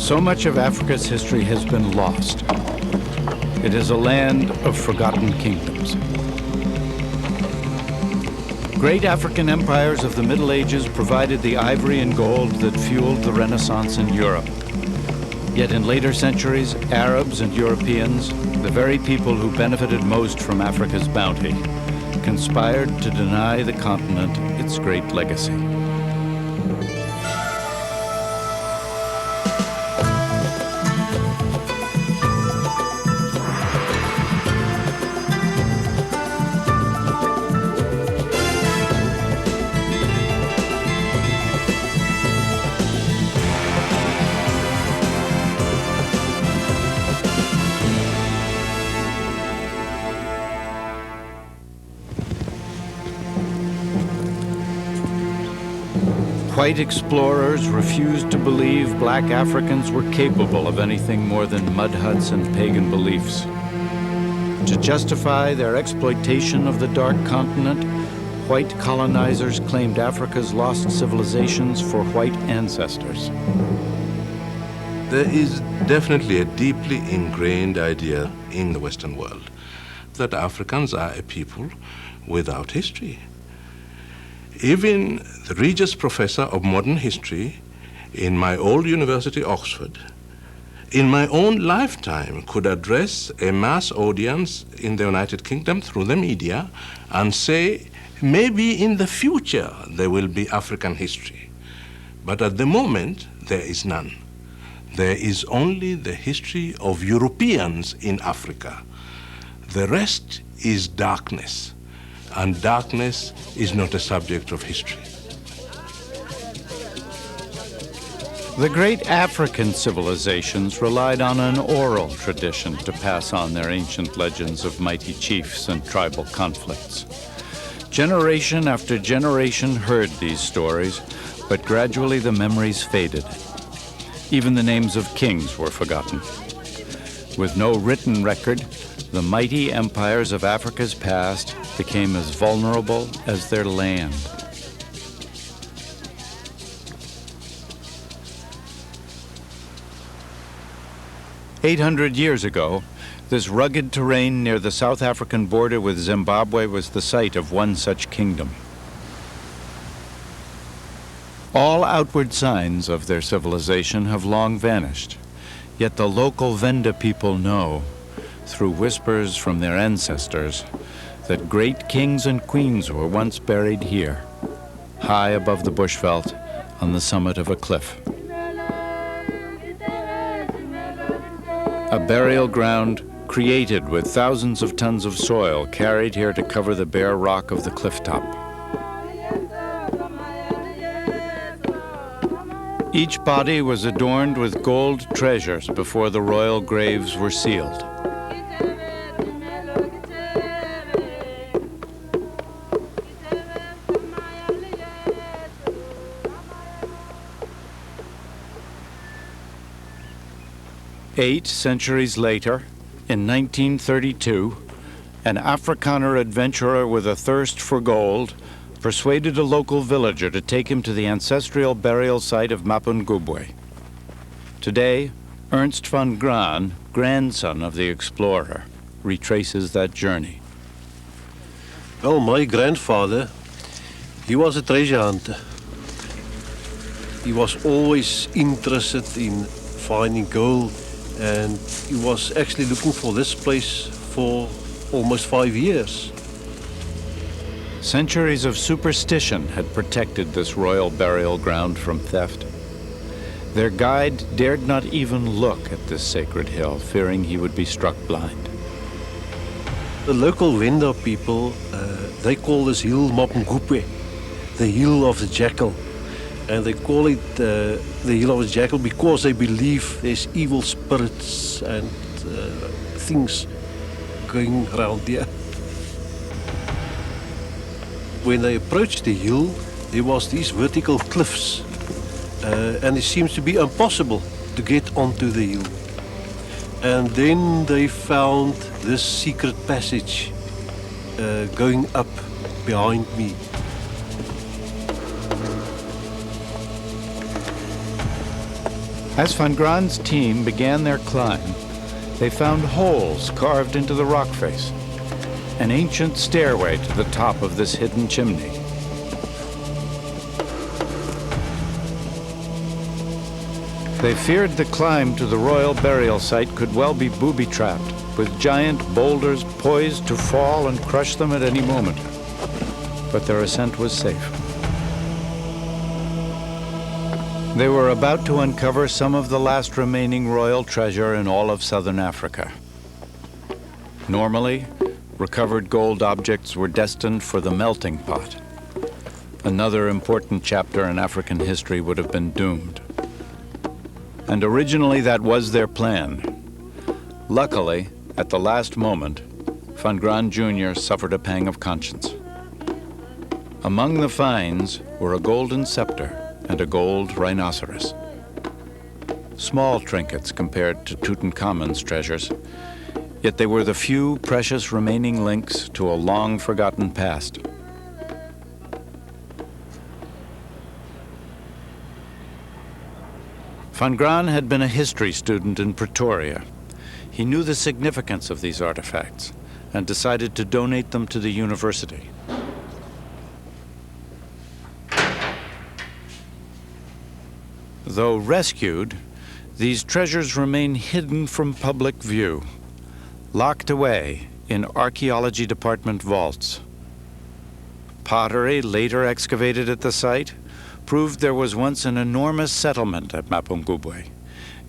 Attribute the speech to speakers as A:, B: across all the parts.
A: So much of Africa's history has been lost. It is a land of forgotten kingdoms. Great African empires of the Middle Ages provided the ivory and gold that fueled the Renaissance in Europe. Yet in later centuries, Arabs and Europeans, the very people who benefited most from Africa's bounty, conspired to deny the continent its great legacy. White explorers refused to believe black Africans were capable of anything more than mud huts and pagan beliefs. To justify their exploitation of the Dark Continent, white colonizers claimed Africa's lost civilizations for white ancestors.
B: There is definitely a deeply ingrained idea in the Western world that Africans are a people without history. Even the Regius Professor of Modern History in my old university, Oxford, in my own lifetime could address a mass audience in the United Kingdom through the media and say, maybe in the future there will be African history. But at the moment, there is none. There is only the history of Europeans in Africa. The rest is darkness. And darkness is not a subject of history.
A: The great African civilizations relied on an oral tradition to pass on their ancient legends of mighty chiefs and tribal conflicts. Generation after generation heard these stories, but gradually the memories faded. Even the names of kings were forgotten. With no written record, the mighty empires of Africa's past became as vulnerable as their land. "800 years ago, this rugged terrain near the South African border with Zimbabwe was the site of one such kingdom. All outward signs of their civilization have long vanished, yet the local Venda people know, through whispers from their ancestors, that great kings and queens were once buried here, high above the bushveld on the summit of a cliff. A burial ground created with thousands of tons of soil carried here to cover the bare rock of the cliff top. Each body was adorned with gold treasures before the royal graves were sealed. Eight centuries later, in 1932, an Afrikaner adventurer with a thirst for gold persuaded a local villager to take him to the ancestral burial site of Mapungubwe. Today, Ernst van Graan, grandson of the explorer, retraces that journey.
C: Well, my grandfather, he was a treasure hunter. He was always interested in finding gold, and he was actually looking for this place for almost 5 years.
A: Centuries of superstition had protected this royal burial ground from theft. Their guide dared not even look at this sacred hill, fearing he would be struck blind.
C: The local Venda people, they call this hill Mapungubwe, the hill of the jackal. And they call it the hill of the jackal because they believe there's evil spirits and things going around there. When they approached the hill, there was these vertical cliffs, and it seems to be impossible to get onto the hill. And then they found this secret passage going up behind me.
A: As Van Graan's team began their climb, they found holes carved into the rock face, an ancient stairway to the top of this hidden chimney. They feared the climb to the royal burial site could well be booby-trapped, with giant boulders poised to fall and crush them at any moment. But their ascent was safe. They were about to uncover some of the last remaining royal treasure in all of southern Africa. Normally, recovered gold objects were destined for the melting pot. Another important chapter in African history would have been doomed. And originally that was their plan. Luckily, at the last moment, Van Graan Jr. suffered a pang of conscience. Among the finds were a golden scepter and a gold rhinoceros. Small trinkets compared to Tutankhamun's treasures, yet they were the few precious remaining links to a long-forgotten past. Van Graan had been a history student in Pretoria. He knew the significance of these artifacts and decided to donate them to the university. Though rescued, these treasures remain hidden from public view, locked away in archaeology department vaults. Pottery later excavated at the site proved there was once an enormous settlement at Mapungubwe.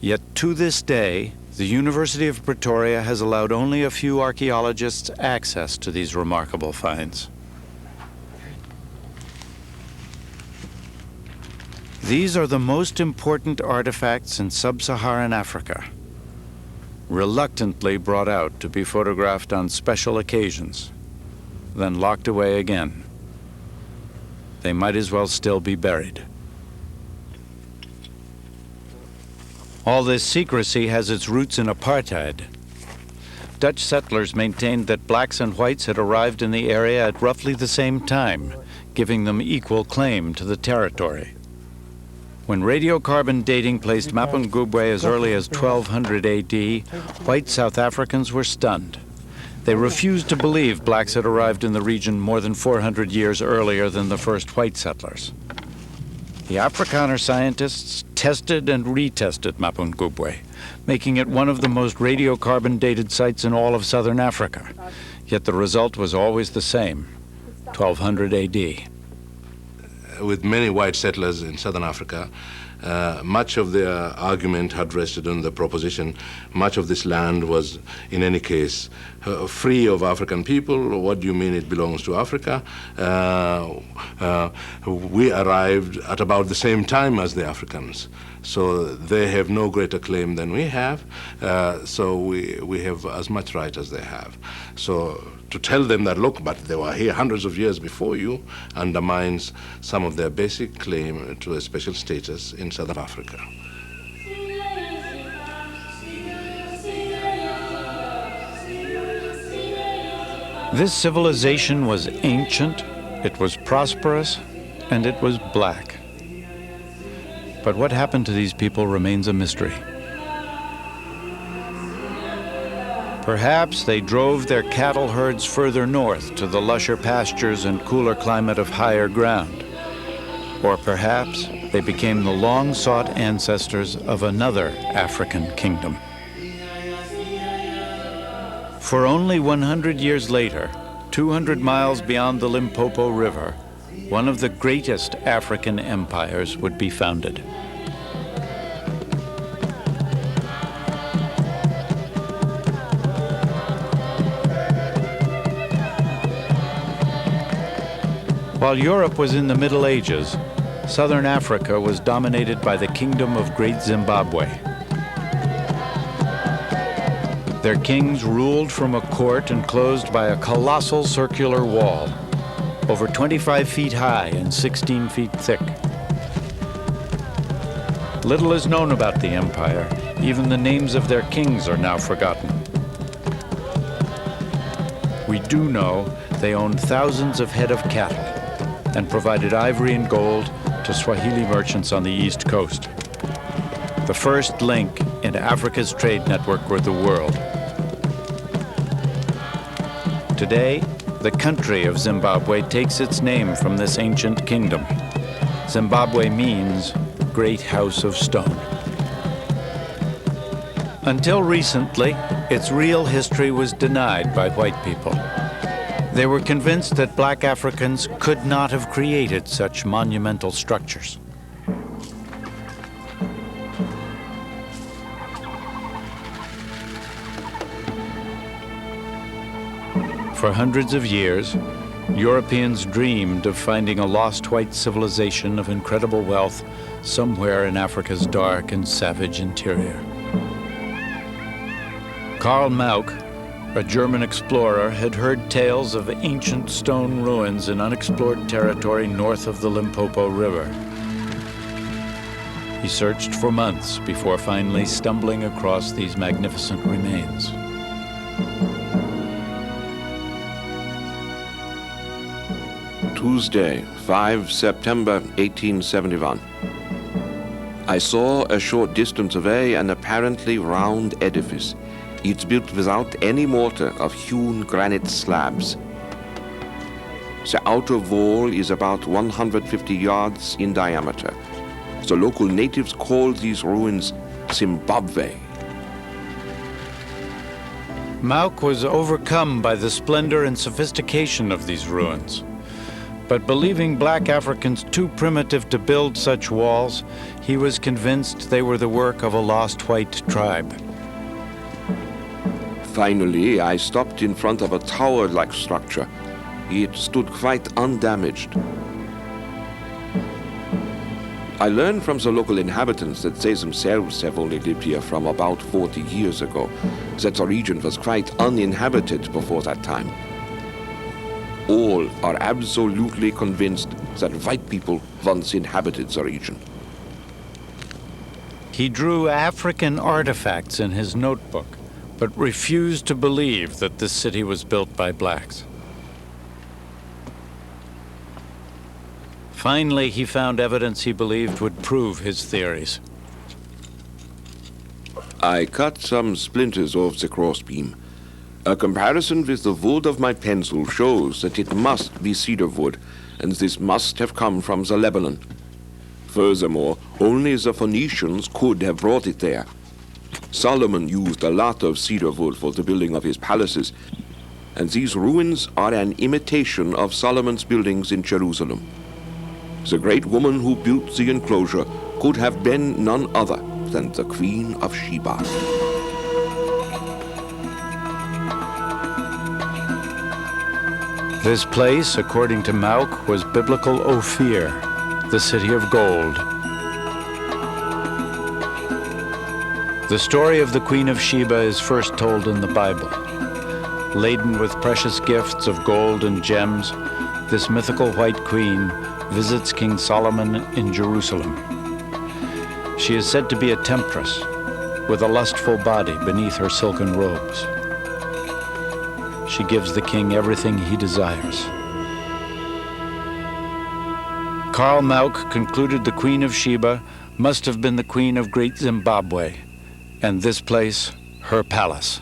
A: Yet to this day, the University of Pretoria has allowed only a few archaeologists access to these remarkable finds. These are the most important artifacts in sub-Saharan Africa, reluctantly brought out to be photographed on special occasions, then locked away again. They might as well still be buried. All this secrecy has its roots in apartheid. Dutch settlers maintained that blacks and whites had arrived in the area at roughly the same time, giving them equal claim to the territory. When radiocarbon dating placed Mapungubwe as early as 1200 AD, white South Africans were stunned. They refused to believe blacks had arrived in the region more than 400 years earlier than the first white settlers. The Afrikaner scientists tested and retested Mapungubwe, making it one of the most radiocarbon dated sites in all of southern Africa. Yet the result was always the same, 1200 AD.
B: With many white settlers in southern Africa, much of their argument had rested on the proposition much of this land was, in any case, free of African people. What do you mean it belongs to Africa? We arrived at about the same time as the Africans, so they have no greater claim than we have, so we have as much right as they have. So to tell them that, look, but they were here hundreds of years before you, undermines some of their basic claim to a special status in Southern Africa.
A: This civilization was ancient, it was prosperous, and it was black. But what happened to these people remains a mystery. Perhaps they drove their cattle herds further north to the lusher pastures and cooler climate of higher ground. Or perhaps they became the long-sought ancestors of another African kingdom. For only 100 years later, 200 miles beyond the Limpopo River, one of the greatest African empires would be founded. While Europe was in the Middle Ages, southern Africa was dominated by the Kingdom of Great Zimbabwe. Their kings ruled from a court enclosed by a colossal circular wall, over 25 feet high and 16 feet thick. Little is known about the empire. Even the names of their kings are now forgotten. We do know they owned thousands of head of cattle and provided ivory and gold to Swahili merchants on the East Coast. the first link into Africa's trade network with the world. Today, the country of Zimbabwe takes its name from this ancient kingdom. Zimbabwe means Great House of Stone. Until recently, its real history was denied by white people. They were convinced that black Africans could not have created such monumental structures. For hundreds of years, Europeans dreamed of finding a lost white civilization of incredible wealth somewhere in Africa's dark and savage interior. Karl Mauck, a German explorer, had heard tales of ancient stone ruins in unexplored territory north of the Limpopo River. He searched for months before finally stumbling across these magnificent remains.
D: Tuesday, 5 September 1871. I saw a short distance away an apparently round edifice. It's built without any mortar of hewn granite slabs. The outer wall is about 150 yards in diameter. The local natives call these ruins Zimbabwe.
A: Mauck was overcome by the splendor and sophistication of these ruins. But believing black Africans too primitive to build such walls, he was convinced they were the work of a lost white tribe.
D: Finally, I stopped in front of a tower-like structure. It stood quite undamaged. I learned from the local inhabitants that they themselves have only lived here from about 40 years ago, that the region was quite uninhabited before that time. All are absolutely convinced that white people once inhabited the region.
A: He drew African artifacts in his notebook, but refused to believe that this city was built by blacks. Finally, he found evidence he believed would prove his theories.
D: I cut some splinters off the crossbeam. A comparison with the wood of my pencil shows that it must be cedar wood, and this must have come from the Lebanon. Furthermore, only the Phoenicians could have brought it there. Solomon used a lot of cedar wood for the building of his palaces, and these ruins are an imitation of Solomon's buildings in Jerusalem. The great woman who built the enclosure could have been none other than the Queen of Sheba.
A: This place, according to Mauck, was biblical Ophir, the city of gold. The story of the Queen of Sheba is first told in the Bible. Laden with precious gifts of gold and gems, this mythical white queen visits King Solomon in Jerusalem. She is said to be a temptress, with a lustful body beneath her silken robes. She gives the king everything he desires. Karl Mauck concluded the Queen of Sheba must have been the Queen of Great Zimbabwe, and this place, her palace.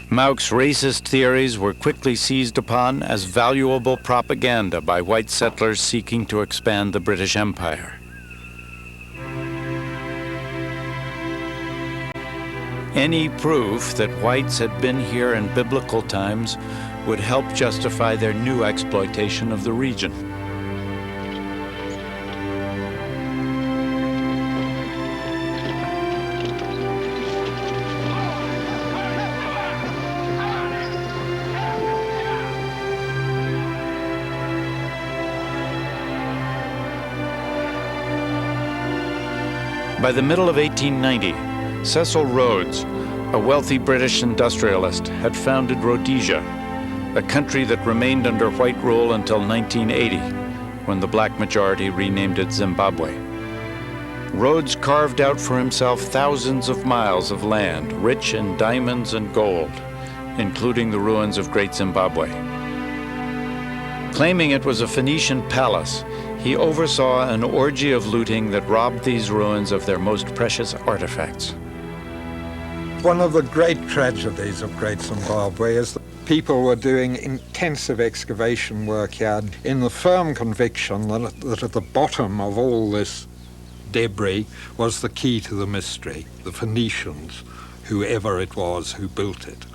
A: Mauck's racist theories were quickly seized upon as valuable propaganda by white settlers seeking to expand the British Empire. Any proof that whites had been here in biblical times would help justify their new exploitation of the region. By the middle of 1890, Cecil Rhodes, a wealthy British industrialist, had founded Rhodesia, a country that remained under white rule until 1980, when the black majority renamed it Zimbabwe. Rhodes carved out for himself thousands of miles of land, rich in diamonds and gold, including the ruins of Great Zimbabwe. Claiming it was a Phoenician palace, he oversaw an orgy of looting that robbed these ruins of their most precious artifacts.
E: One of the great tragedies of Great Zimbabwe is that people were doing intensive excavation work here in the firm conviction that at the bottom of all this debris was the key to the mystery, the Phoenicians, whoever it was who built it.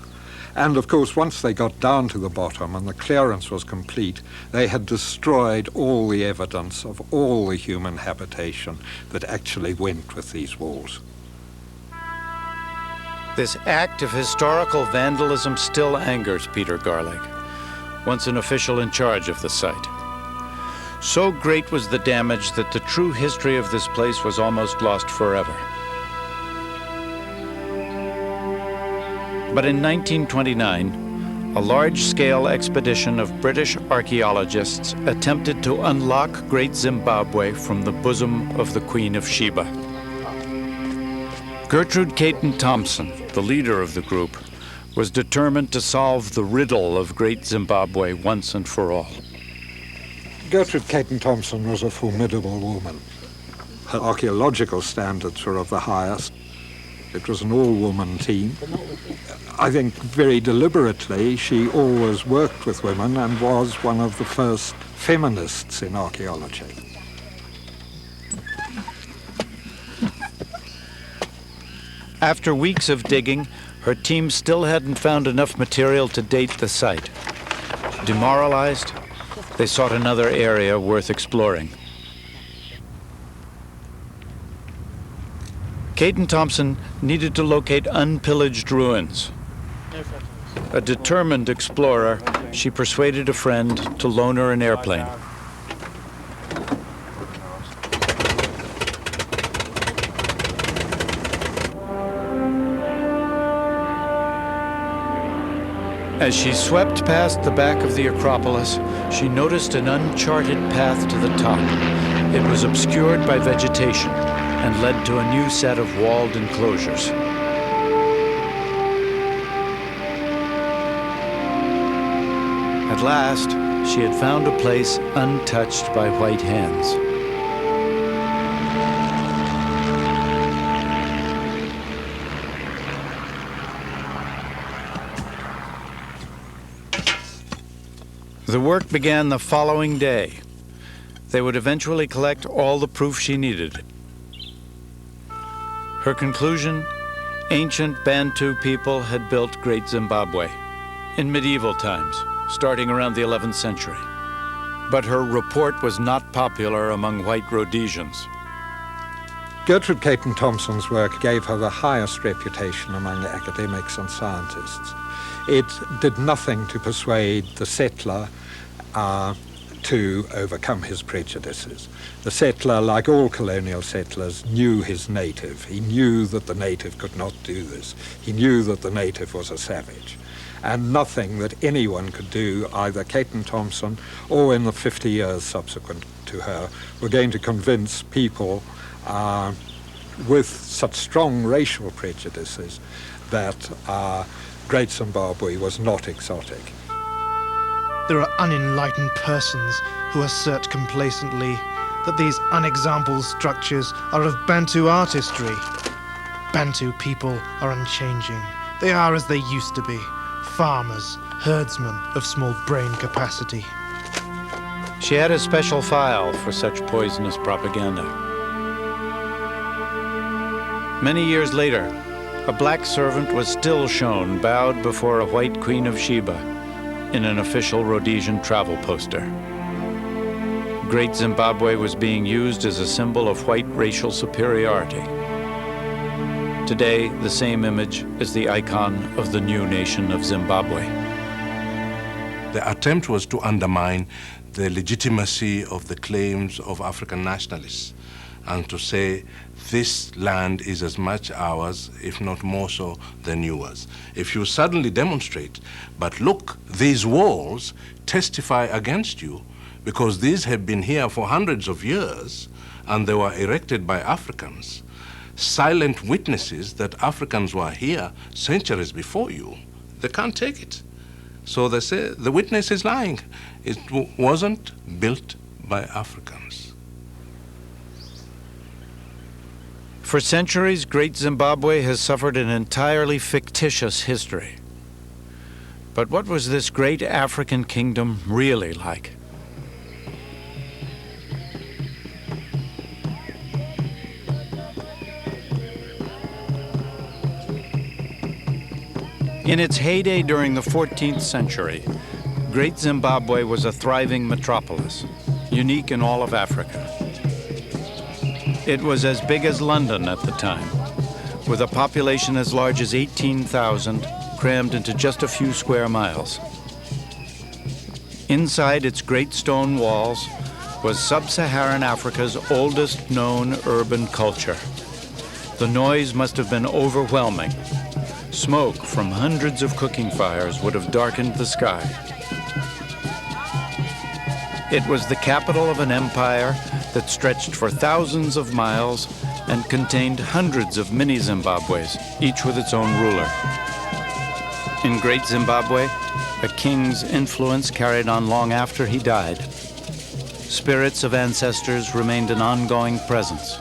E: And of course, once they got down to the bottom and the clearance was complete, they had destroyed all the evidence of all the human habitation that actually went with these walls.
A: This act of historical vandalism still angers Peter Garlick, once an official in charge of the site. So great was the damage that the true history of this place was almost lost forever. But in 1929, a large-scale expedition of British archaeologists attempted to unlock Great Zimbabwe from the bosom of the Queen of Sheba. Gertrude Caton Thompson, the leader of the group, was determined to solve the riddle of Great Zimbabwe once and for all.
E: Gertrude Caton Thompson was a formidable woman. Her archaeological standards were of the highest. It was an all-woman team. I think very deliberately she always worked with women and was one of the first feminists in archaeology.
A: After weeks of digging, her team still hadn't found enough material to date the site. Demoralized, they sought another area worth exploring. Caton Thompson needed to locate unpillaged ruins. A determined explorer, she persuaded a friend to loan her an airplane. As she swept past the back of the Acropolis, she noticed an uncharted path to the top. It was obscured by vegetation and led to a new set of walled enclosures. At last, she had found a place untouched by white hands. The work began the following day. They would eventually collect all the proof she needed. Her conclusion: ancient Bantu people had built Great Zimbabwe in medieval times, starting around the 11th century. But her report was not popular among white Rhodesians.
E: Gertrude Caton Thompson's work gave her the highest reputation among academics and scientists. It did nothing to persuade the settler to overcome his prejudices. The settler, like all colonial settlers, knew his native. He knew that the native could not do this. He knew that the native was a savage. And nothing that anyone could do, either Caton Thompson or in the 50 years subsequent to her, were going to convince people with such strong racial prejudices that Great Zimbabwe was not exotic.
F: There are unenlightened persons who assert complacently that these unexampled structures are of Bantu artistry. Bantu people are unchanging. They are as they used to be, farmers, herdsmen of small brain capacity.
A: She had a special file for such poisonous propaganda. Many years later, a black servant was still shown bowed before a white Queen of Sheba in an official Rhodesian travel poster. Great Zimbabwe was being used as a symbol of white racial superiority. Today, the same image is the icon of the new nation of Zimbabwe.
B: The attempt was to undermine the legitimacy of the claims of African nationalists and to say this land is as much ours, if not more so, than yours. If you suddenly demonstrate, but look, these walls testify against you because these have been here for hundreds of years and they were erected by Africans, silent witnesses that Africans were here centuries before you, they can't take it. So they say the witness is lying. It wasn't built by Africans.
A: For centuries, Great Zimbabwe has suffered an entirely fictitious history. But what was this great African kingdom really like? In its heyday during the 14th century, Great Zimbabwe was a thriving metropolis, unique in all of Africa. It was as big as London at the time, with a population as large as 18,000 crammed into just a few square miles. Inside its great stone walls was sub-Saharan Africa's oldest known urban culture. The noise must have been overwhelming. Smoke from hundreds of cooking fires would have darkened the sky. It was the capital of an empire that stretched for thousands of miles and contained hundreds of mini Zimbabwes, each with its own ruler. In Great Zimbabwe, a king's influence carried on long after he died. Spirits of ancestors remained an ongoing presence,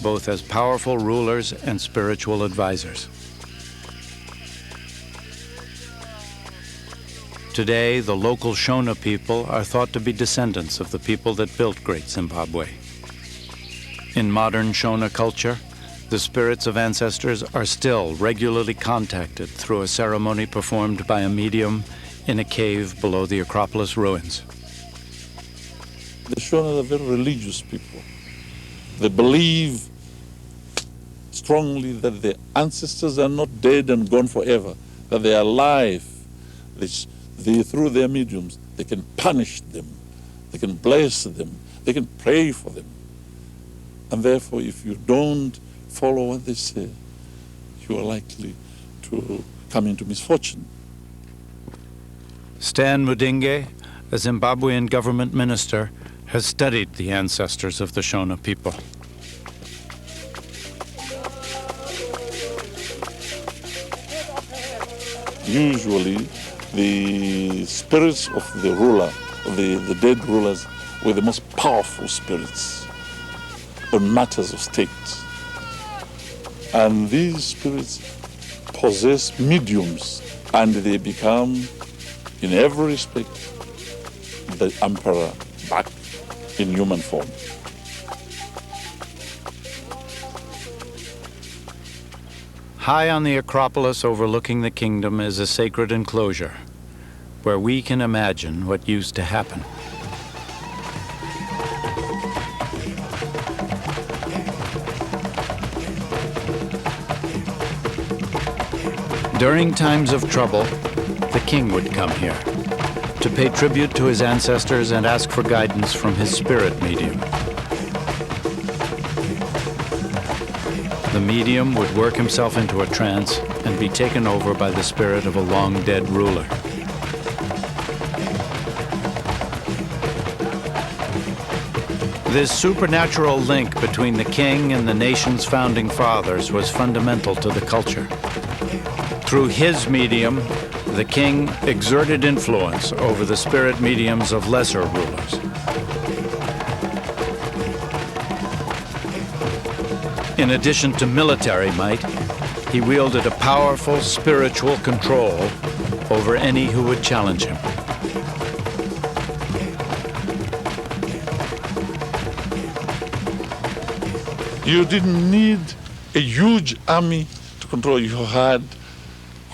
A: both as powerful rulers and spiritual advisors. Today, the local Shona people are thought to be descendants of the people that built Great Zimbabwe. In modern Shona culture, the spirits of ancestors are still regularly contacted through a ceremony performed by a medium in a cave below the Acropolis ruins.
G: The Shona are very religious people. They believe strongly that their ancestors are not dead and gone forever, that they are alive. Through their mediums, they can punish them, they can bless them, they can pray for them. And therefore, if you don't follow what they say, you are likely to come into misfortune.
A: Stan Mudinge, a Zimbabwean government minister, has studied the ancestors of the Shona people.
G: Usually, the spirits of the ruler, the dead rulers, were the most powerful spirits on matters of state. And these spirits possess mediums, and they become, in every respect, the emperor back in human form.
A: High on the Acropolis overlooking the kingdom is a sacred enclosure where we can imagine what used to happen. During times of trouble, the king would come here to pay tribute to his ancestors and ask for guidance from his spirit medium. The medium would work himself into a trance and be taken over by the spirit of a long-dead ruler. This supernatural link between the king and the nation's founding fathers was fundamental to the culture. Through his medium, the king exerted influence over the spirit mediums of lesser rulers. In addition to military might, he wielded a powerful spiritual control over any who would challenge him.
G: You didn't need a huge army to control. You had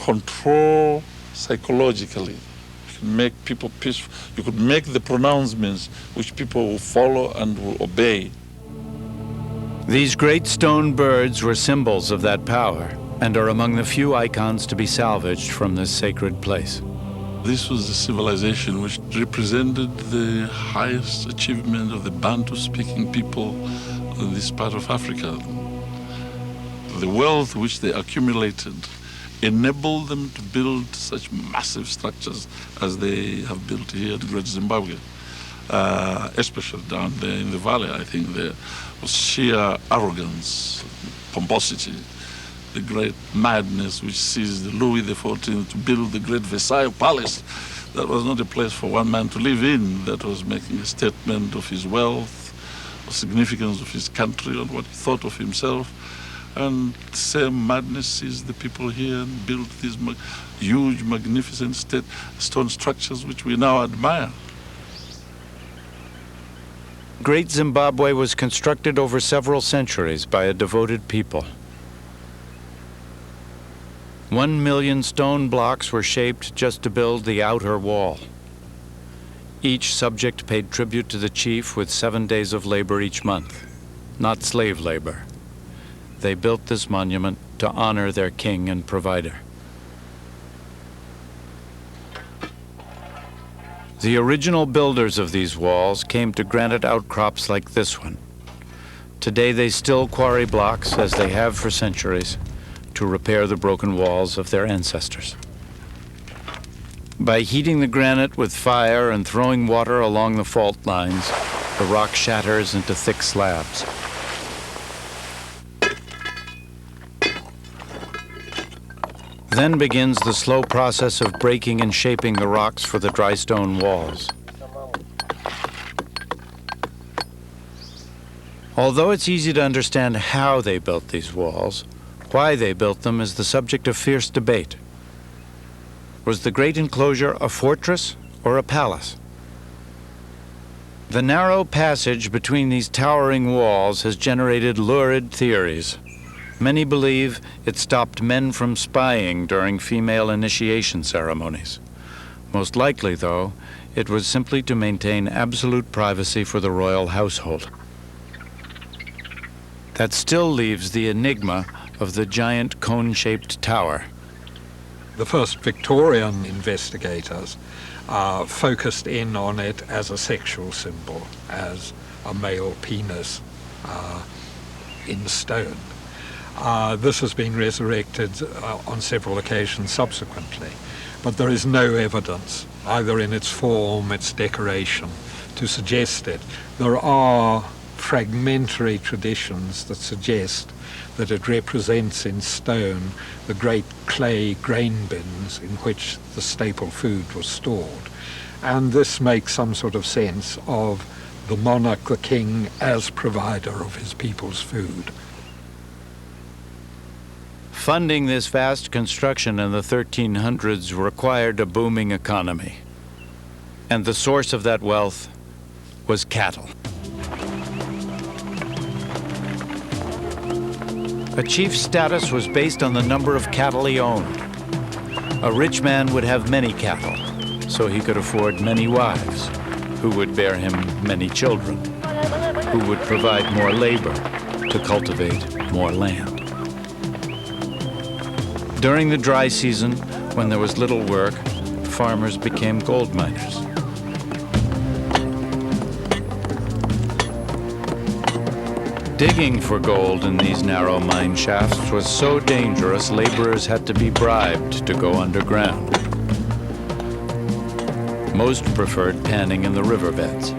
G: control psychologically. You could make people peaceful. You could make the pronouncements which people will follow and will obey.
A: These great stone birds were symbols of that power and are among the few icons to be salvaged from this sacred place.
G: This was a civilization which represented the highest achievement of the Bantu-speaking people in this part of Africa. The wealth which they accumulated enabled them to build such massive structures as they have built here at Great Zimbabwe, especially down there in the valley. I think there was sheer arrogance, pomposity, the great madness which seized Louis XIV to build the great Versailles Palace, That was not a place for one man to live in. That was making a statement of his wealth, the significance of his country, and what he thought of himself. And the same madness seized the people here and built these huge, magnificent stone structures which we now admire.
A: Great Zimbabwe was constructed over several centuries by a devoted people. 1 million stone blocks were shaped just to build the outer wall. Each subject paid tribute to the chief with 7 days of labor each month, not slave labor. They built this monument to honor their king and provider. The original builders of these walls came to granite outcrops like this one. Today they still quarry blocks, as they have for centuries, to repair the broken walls of their ancestors. By heating the granite with fire and throwing water along the fault lines, the rock shatters into thick slabs. Then begins the slow process of breaking and shaping the rocks for the dry stone walls. Although it's easy to understand how they built these walls, why they built them is the subject of fierce debate. Was the great enclosure a fortress or a palace? The narrow passage between these towering walls has generated lurid theories. Many believe it stopped men from spying during female initiation ceremonies. Most likely, though, it was simply to maintain absolute privacy for the royal household. That still leaves the enigma of the giant cone-shaped tower.
E: The first Victorian investigators focused in on it as a sexual symbol, as a male penis in stone. This has been resurrected on several occasions subsequently, but there is no evidence, either in its form, its decoration, to suggest it. There are fragmentary traditions that suggest that it represents in stone the great clay grain bins in which the staple food was stored. And this makes some sort of sense of the monarch, the king, as provider of his people's food.
A: Funding this vast construction in the 1300s required a booming economy. And the source of that wealth was cattle. A chief's status was based on the number of cattle he owned. A rich man would have many cattle, so he could afford many wives, who would bear him many children, who would provide more labor to cultivate more land. During the dry season, when there was little work, farmers became gold miners. Digging for gold in these narrow mine shafts was so dangerous, laborers had to be bribed to go underground. Most preferred panning in the riverbeds.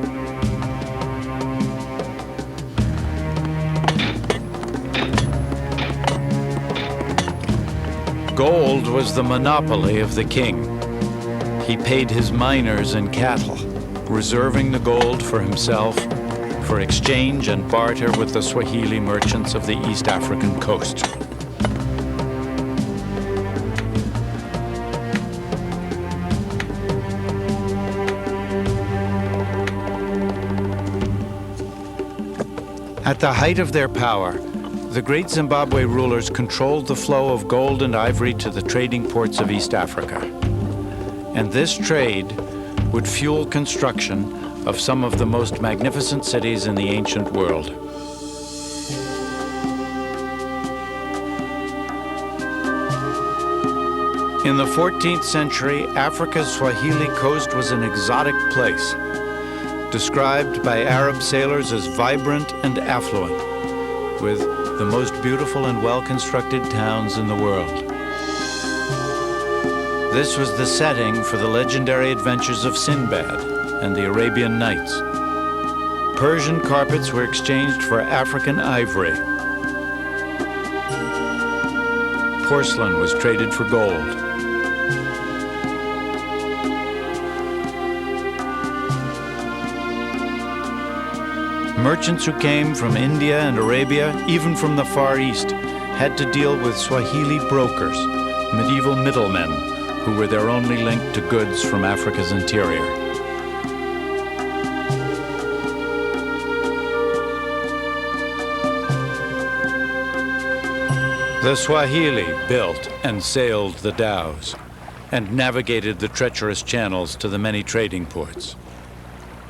A: Gold was the monopoly of the king. He paid his miners in cattle, reserving the gold for himself for exchange and barter with the Swahili merchants of the East African coast. At the height of their power, the great Zimbabwe rulers controlled the flow of gold and ivory to the trading ports of East Africa. And this trade would fuel construction of some of the most magnificent cities in the ancient world. In the 14th century, Africa's Swahili coast was an exotic place, described by Arab sailors as vibrant and affluent, with the most beautiful and well-constructed towns in the world. This was the setting for the legendary adventures of Sinbad and the Arabian Nights. Persian carpets were exchanged for African ivory. Porcelain was traded for gold. Merchants who came from India and Arabia, even from the Far East, had to deal with Swahili brokers, medieval middlemen, who were their only link to goods from Africa's interior. The Swahili built and sailed the dhows and navigated the treacherous channels to the many trading ports.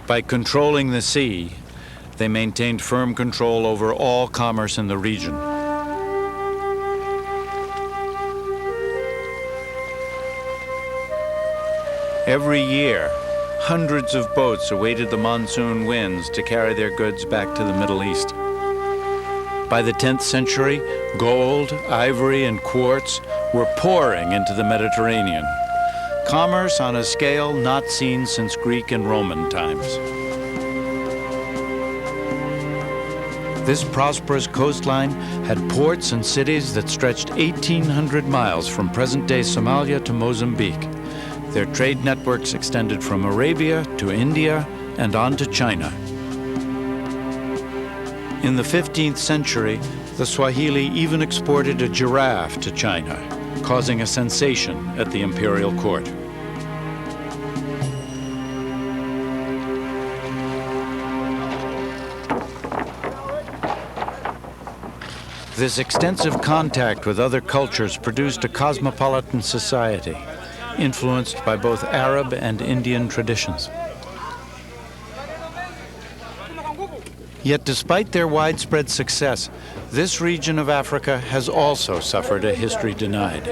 A: By controlling the sea, they maintained firm control over all commerce in the region. Every year, hundreds of boats awaited the monsoon winds to carry their goods back to the Middle East. By the 10th century, gold, ivory, and quartz were pouring into the Mediterranean. Commerce on a scale not seen since Greek and Roman times. This prosperous coastline had ports and cities that stretched 1,800 miles from present-day Somalia to Mozambique. Their trade networks extended from Arabia to India and on to China. In the 15th century, the Swahili even exported a giraffe to China, causing a sensation at the imperial court. This extensive contact with other cultures produced a cosmopolitan society, influenced by both Arab and Indian traditions. Yet despite their widespread success, this region of Africa has also suffered a history denied.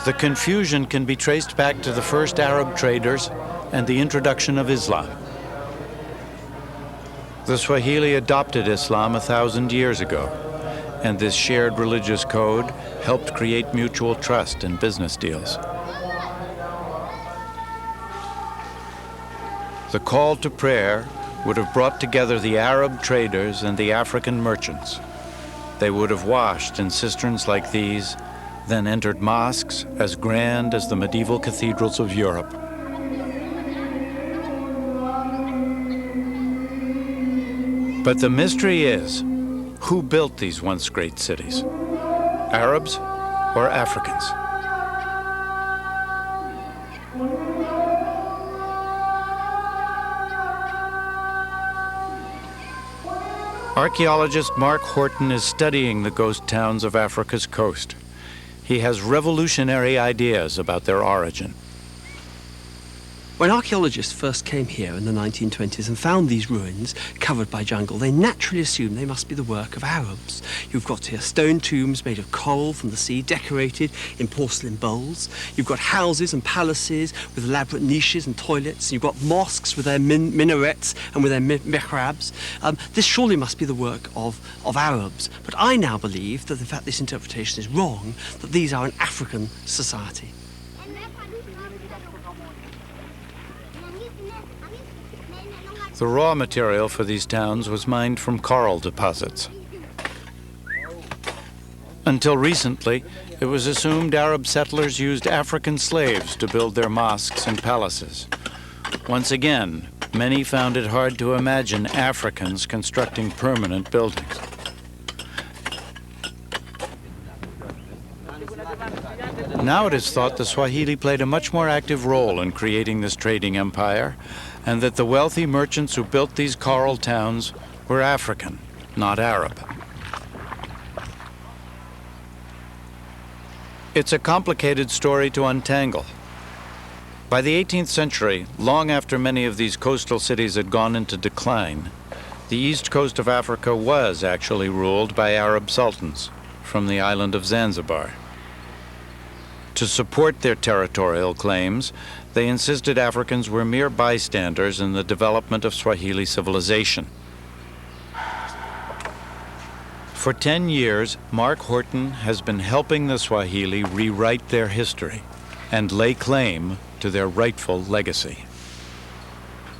A: The confusion can be traced back to the first Arab traders and the introduction of Islam. The Swahili adopted Islam 1,000 years ago, and this shared religious code helped create mutual trust in business deals. The call to prayer would have brought together the Arab traders and the African merchants. They would have washed in cisterns like these, then entered mosques as grand as the medieval cathedrals of Europe. But the mystery is, who built these once great cities? Arabs or Africans? Archaeologist Mark Horton is studying the ghost towns of Africa's coast. He has revolutionary ideas about their origin.
H: When archaeologists first came here in the 1920s and found these ruins covered by jungle, they naturally assumed they must be the work of Arabs. You've got here stone tombs made of coral from the sea, decorated in porcelain bowls. You've got houses and palaces with elaborate niches and toilets. You've got mosques with their minarets and with their mihrabs. This surely must be the work of Arabs. But I now believe that, in fact, this interpretation is wrong, that these are an African society.
A: The raw material for these towns was mined from coral deposits. Until recently, it was assumed Arab settlers used African slaves to build their mosques and palaces. Once again, many found it hard to imagine Africans constructing permanent buildings. Now it is thought the Swahili played a much more active role in creating this trading empire, and that the wealthy merchants who built these coral towns were African, not Arab. It's a complicated story to untangle. By the 18th century, long after many of these coastal cities had gone into decline, the east coast of Africa was actually ruled by Arab sultans from the island of Zanzibar. To support their territorial claims, they insisted Africans were mere bystanders in the development of Swahili civilization. For 10 years, Mark Horton has been helping the Swahili rewrite their history and lay claim to their rightful legacy.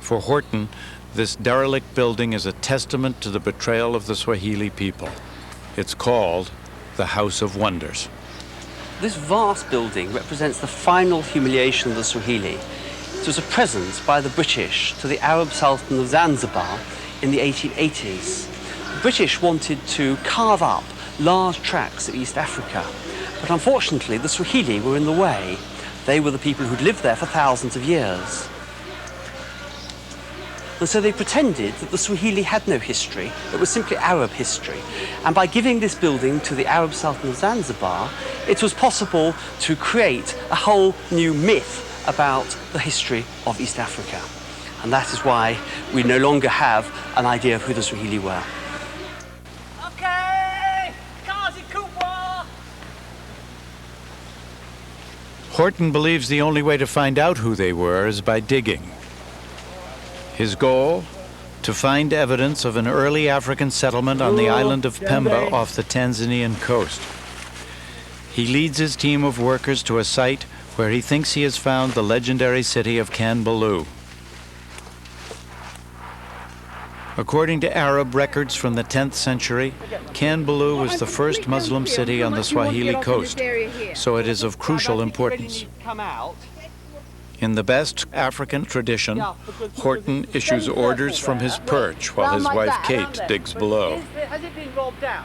A: For Horton, this derelict building is a testament to the betrayal of the Swahili people. It's called the House of Wonders.
H: This vast building represents the final humiliation of the Swahili. It was a present by the British to the Arab Sultan of Zanzibar in the 1880s. The British wanted to carve up large tracts of East Africa, but unfortunately the Swahili were in the way. They were the people who'd lived there for thousands of years. And so they pretended that the Swahili had no history, it was simply Arab history. And by giving this building to the Arab Sultan of Zanzibar, it was possible to create a whole new myth about the history of East Africa. And that is why we no longer have an idea of who the Swahili were.
I: Okay, Kazi Kubwa.
A: Horton believes the only way to find out who they were is by digging. His goal? To find evidence of an early African settlement on the island of Pemba off the Tanzanian coast. He leads his team of workers to a site where he thinks he has found the legendary city of Kanbalu. According to Arab records from the 10th century, Kanbalu was the first Muslim city on the Swahili coast, so it is of crucial importance. In the best African tradition, Horton issues orders from his perch while his wife Kate digs below.
I: Has it been robbed out?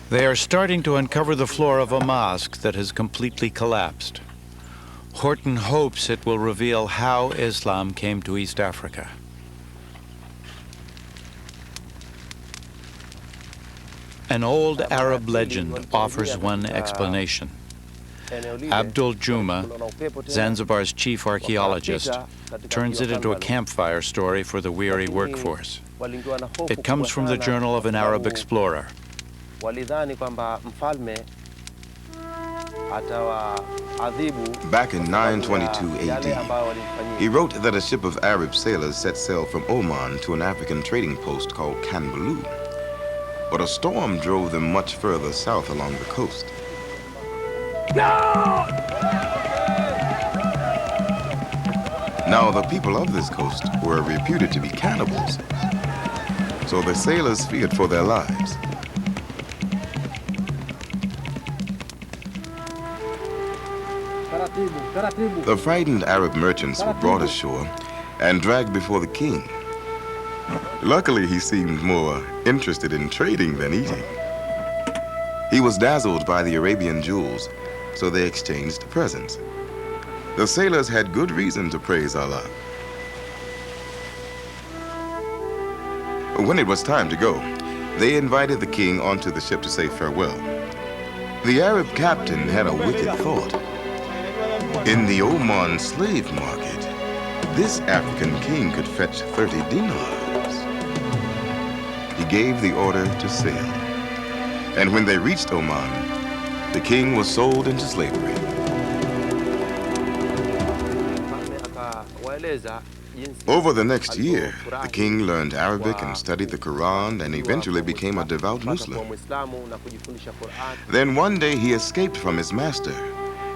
A: They are starting to uncover the floor of a mosque that has completely collapsed. Horton hopes it will reveal how Islam came to East Africa. An old Arab legend offers one explanation. Abdul Juma, Zanzibar's chief archaeologist, turns it into a campfire story for the weary workforce. It comes from the journal of an Arab explorer.
J: Back in 922 AD, he wrote that a ship of Arab sailors set sail from Oman to an African trading post called Kanbalu. But a storm drove them much further south along the coast. Now, the people of this coast were reputed to be cannibals, so the sailors feared for their lives. The frightened Arab merchants were brought ashore and dragged before the king. Luckily, he seemed more interested in trading than eating. He was dazzled by the Arabian jewels, so they exchanged presents. The sailors had good reason to praise Allah. When it was time to go, they invited the king onto the ship to say farewell. The Arab captain had a wicked thought. In the Oman slave market, this African king could fetch 30 dinars. He gave the order to sail. And when they reached Oman, the king was sold into slavery. Over the next year, the king learned Arabic and studied the Quran and eventually became a devout Muslim. Then one day he escaped from his master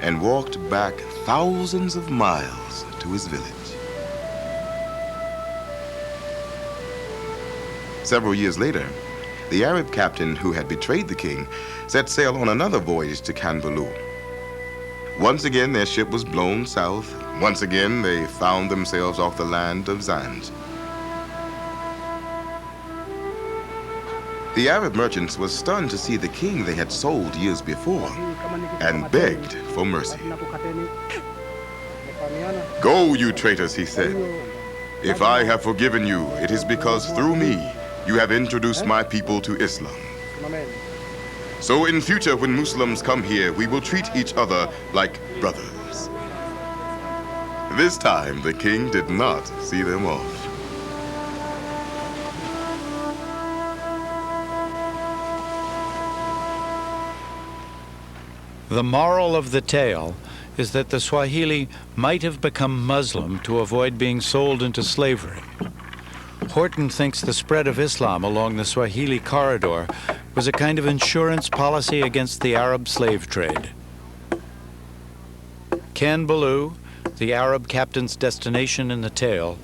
J: and walked back thousands of miles to his village. Several years later, the Arab captain who had betrayed the king set sail on another voyage to Kanbalu. Once again, their ship was blown south. Once again, they found themselves off the land of Zanj. The Arab merchants were stunned to see the king they had sold years before and begged for mercy. "Go, you traitors," he said. "If I have forgiven you, it is because through me you have introduced my people to Islam. So in future, when Muslims come here, we will treat each other like brothers." This time, the king did not see them off.
A: The moral of the tale is that the Swahili might have become Muslim to avoid being sold into slavery. Horton thinks the spread of Islam along the Swahili corridor was a kind of insurance policy against the Arab slave trade. Kanbalu, the Arab captain's destination in the tale,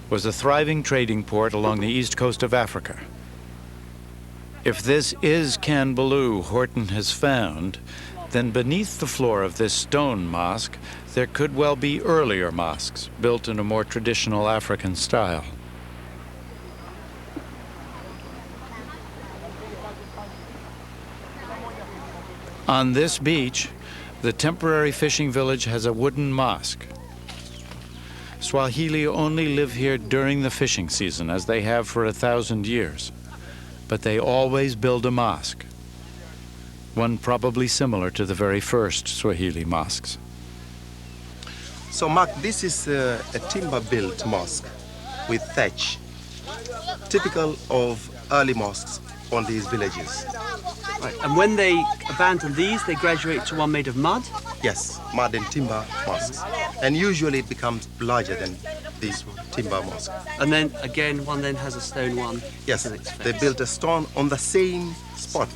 A: was a thriving trading port along the east coast of Africa. If this is Kanbaloo Horton has found, then beneath the floor of this stone mosque, there could well be earlier mosques built in a more traditional African style. On this beach, the temporary fishing village has a wooden mosque. Swahili only live here during the fishing season, as they have for 1,000 years. But they always build a mosque, one probably similar to the very first Swahili mosques.
K: So, Mark, this is a timber-built mosque with thatch, typical of early mosques on these villages.
H: Right. And when they abandon these, they graduate to one made of mud?
K: Yes, mud and timber mosques. And usually it becomes larger than these timber mosques.
H: And then, again, one then has a stone one.
K: Yes,
H: to the next
K: they
H: phase.
K: built a stone on the same spot.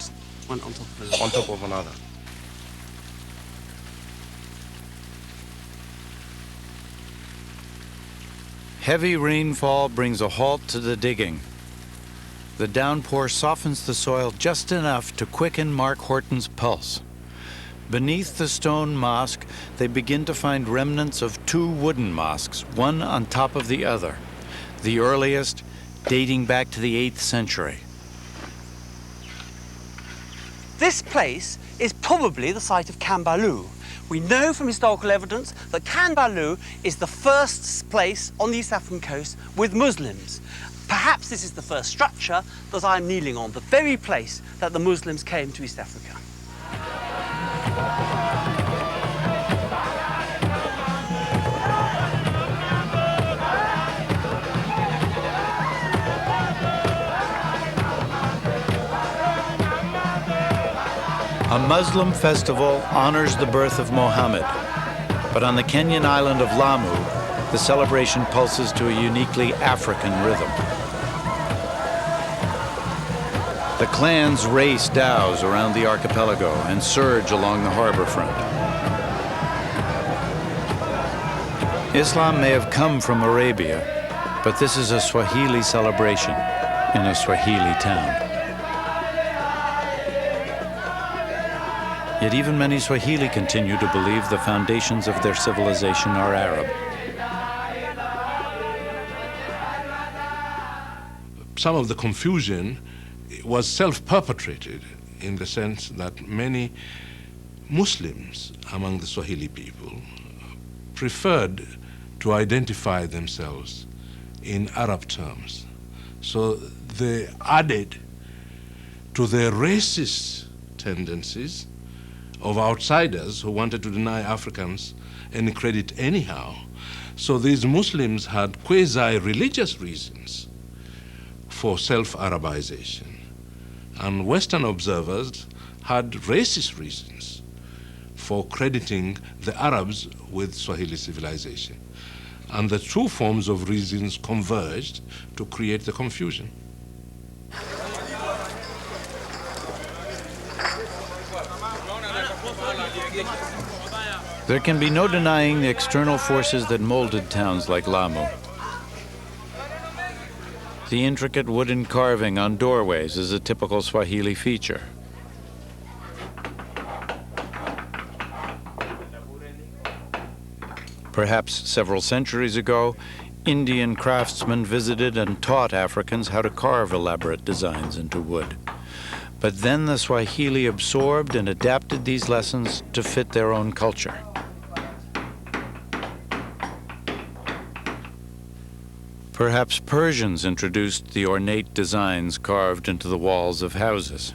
H: One on top of another.
K: On top of another.
A: Heavy rainfall brings a halt to the digging. The downpour softens the soil just enough to quicken Mark Horton's pulse. Beneath the stone mosque, they begin to find remnants of 2 wooden mosques, one on top of the other, the earliest dating back to the 8th century.
H: This place is probably the site of Kanbaloo. We know from historical evidence that Kanbaloo is the first place on the East African coast with Muslims. Perhaps this is the first structure that I'm kneeling on, the very place that the Muslims came to East Africa.
A: A Muslim festival honors the birth of Mohammed, but on the Kenyan island of Lamu, the celebration pulses to a uniquely African rhythm. The clans race dhows around the archipelago and surge along the harbor front. Islam may have come from Arabia, but this is a Swahili celebration in a Swahili town. Yet even many Swahili continue to believe the foundations of their civilization are Arab.
B: Some of the confusion was self-perpetrated in the sense that many Muslims among the Swahili people preferred to identify themselves in Arab terms. So they added to their racist tendencies of outsiders who wanted to deny Africans any credit anyhow. So these Muslims had quasi-religious reasons for self-Arabization. And Western observers had racist reasons for crediting the Arabs with Swahili civilization. And the two forms of reasons converged to create the confusion.
A: There can be no denying the external forces that molded towns like Lamu. The intricate wooden carving on doorways is a typical Swahili feature. Perhaps several centuries ago, Indian craftsmen visited and taught Africans how to carve elaborate designs into wood. But then the Swahili absorbed and adapted these lessons to fit their own culture. Perhaps Persians introduced the ornate designs carved into the walls of houses.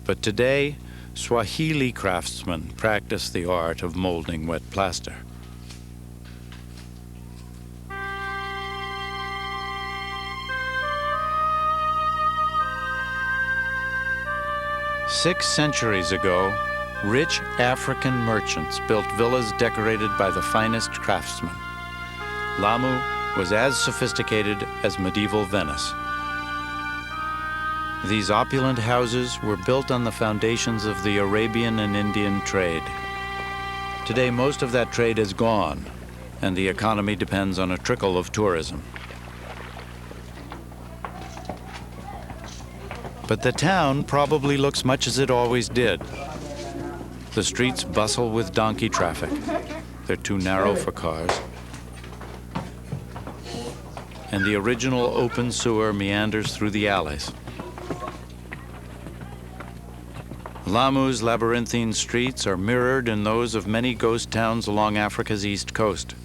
A: But today, Swahili craftsmen practice the art of molding wet plaster. Six centuries ago, rich African merchants built villas decorated by the finest craftsmen. Lamu was as sophisticated as medieval Venice. These opulent houses were built on the foundations of the Arabian and Indian trade. Today, most of that trade is gone, and the economy depends on a trickle of tourism. But the town probably looks much as it always did. The streets bustle with donkey traffic. They're too narrow for cars. And the original open sewer meanders through the alleys. Lamu's labyrinthine streets are mirrored in those of many ghost towns along Africa's east coast.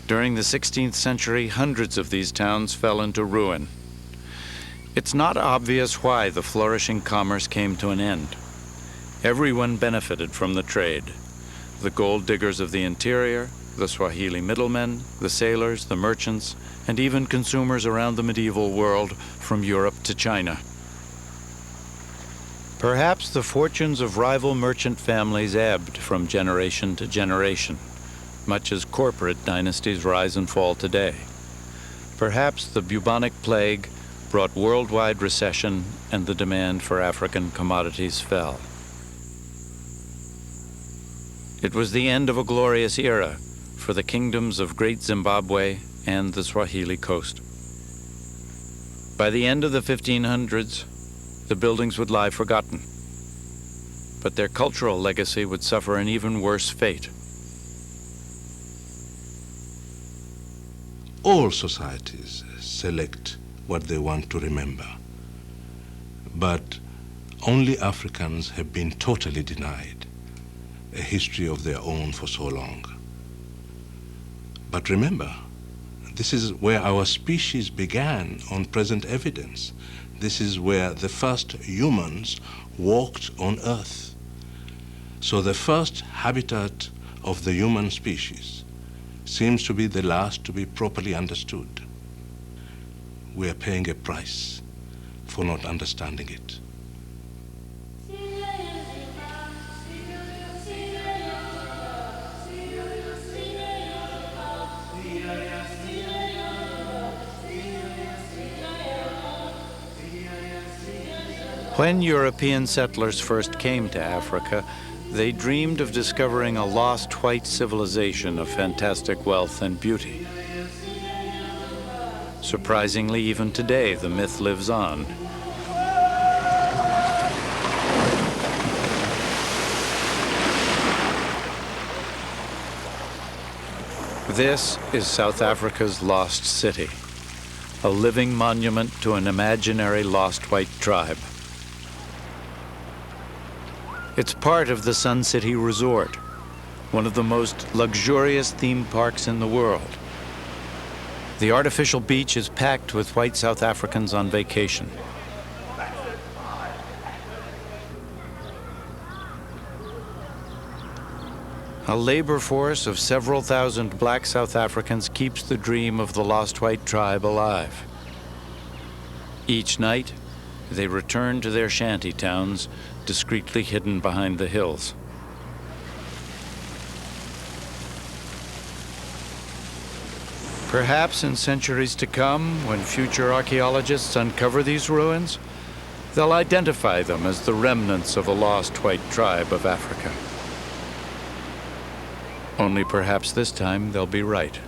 A: During the 16th century, hundreds of these towns fell into ruin. It's not obvious why the flourishing commerce came to an end. Everyone benefited from the trade. The gold diggers of the interior, the Swahili middlemen, the sailors, the merchants, and even consumers around the medieval world from Europe to China. Perhaps the fortunes of rival merchant families ebbed from generation to generation, much as corporate dynasties rise and fall today. Perhaps the bubonic plague brought worldwide recession and the demand for African commodities fell. It was the end of a glorious era for the kingdoms of Great Zimbabwe and the Swahili coast. By the end of the 1500s, the buildings would lie forgotten, but their cultural legacy would suffer an even worse fate.
B: All societies select what they want to remember, but only Africans have been totally denied a history of their own for so long. But remember, this is where our species began on present evidence. This is where the first humans walked on Earth. So the first habitat of the human species seems to be the last to be properly understood. We are paying a price for not understanding it.
A: When European settlers first came to Africa, they dreamed of discovering a lost white civilization of fantastic wealth and beauty. Surprisingly, even today, the myth lives on. This is South Africa's lost city, a living monument to an imaginary lost white tribe. It's part of the Sun City Resort, one of the most luxurious theme parks in the world. The artificial beach is packed with white South Africans on vacation. A labor force of several thousand black South Africans keeps the dream of the lost white tribe alive. Each night, they return to their shanty towns, discreetly hidden behind the hills. Perhaps in centuries to come, when future archaeologists uncover these ruins, they'll identify them as the remnants of a lost white tribe of Africa. Only perhaps this time they'll be right.